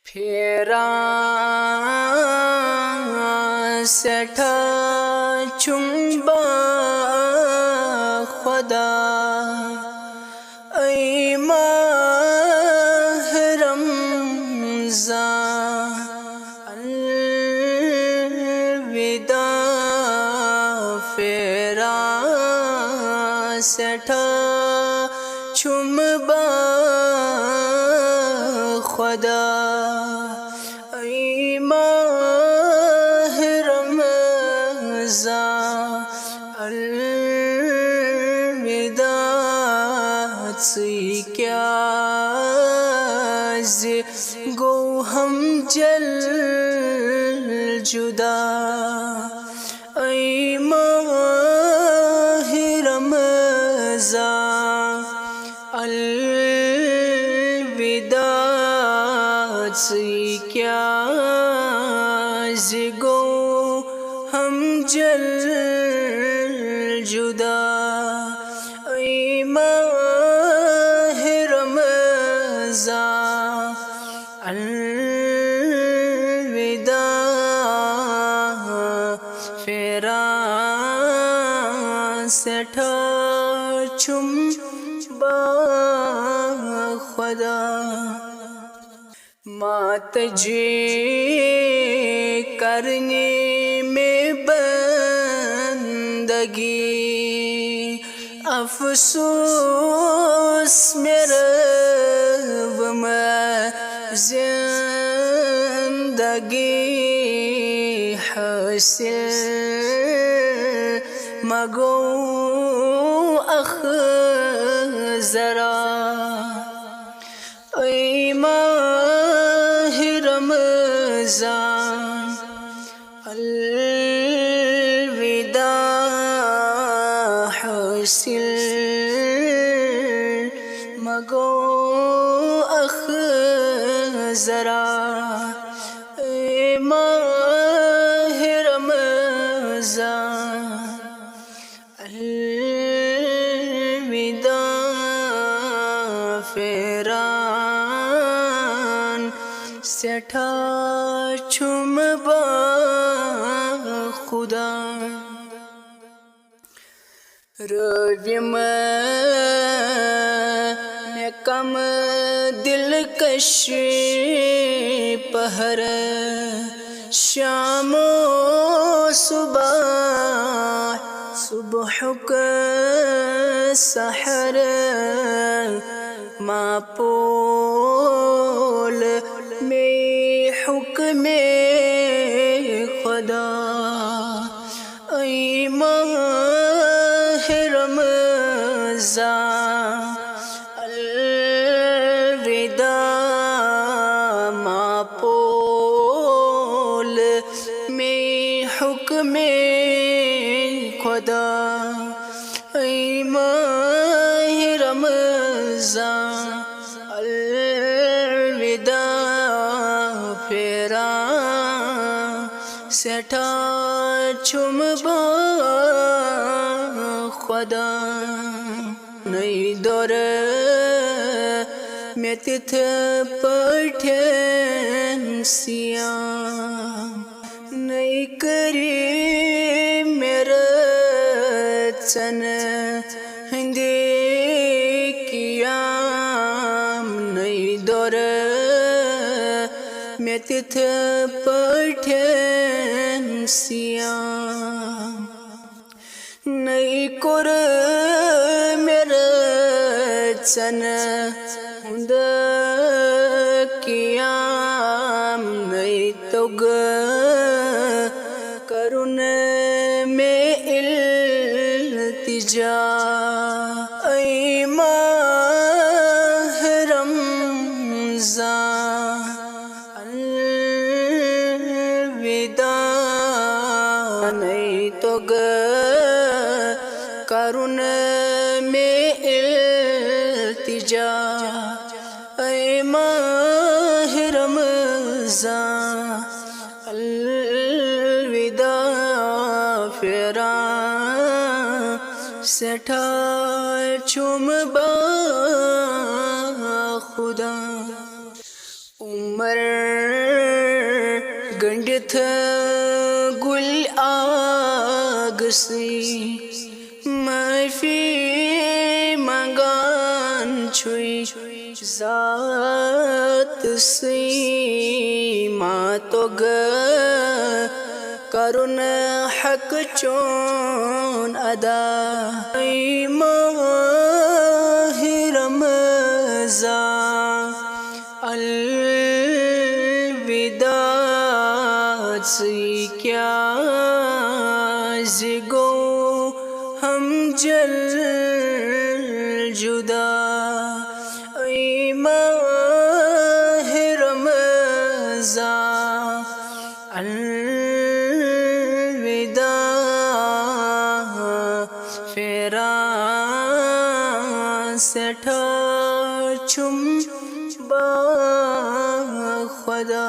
پھیرا سٹھا چنبا خدا ای ماہ رمضان الوداع پھیرا سٹھا چنبا خدا ای ماہ رمضان الوداع سی کیا گو ہم جل جدا ای ماہ رمضان الوداع سی کیا گو ہم جل جدا ای ماہ رمضان الوداع پھیرا سٹھا چنبا خدا مات جی کرنے میں بندگی افسوس میرے رب میں زندگی حاصل مگو اخ ذرا ای ماہ رمضان الوداع حاصل مگو اخ ذرا ای ماہ رمضان الوداع پھیرا سٹھا چنبا خدا رویم میں کم دلکش پہر شام و صبح صبح کا سحر ماں پول میں حکم خدا ای ماہ رمضان الوداع ماں پول میں حکم خدا ای ماہ رمضان الوداع پھیرا سٹھا چنبا خدا نئی دور میں تتھ پٹھن سیاں نئی کری میرا چن ہندی کیام نئی دور میں تتھ پٹھن سیاں نئی کور میرا چن ہند کیام نئی تگ کرن میں التجا ای ماہ رمضان الوداع نئی تگ کرن میں التجا ای ماہ رمضان الوداع پھیرا سٹھا چنبا خدا عمر گنڈت گل آگسی معافی مگان چھوئی ذات سی ما تو کرن حق چون ادا ای ماہ رمضان الوداع سی کیا زگو ہم جل جدا ای ماہ رمضان الوداع فیران سٹھا چھم با خدا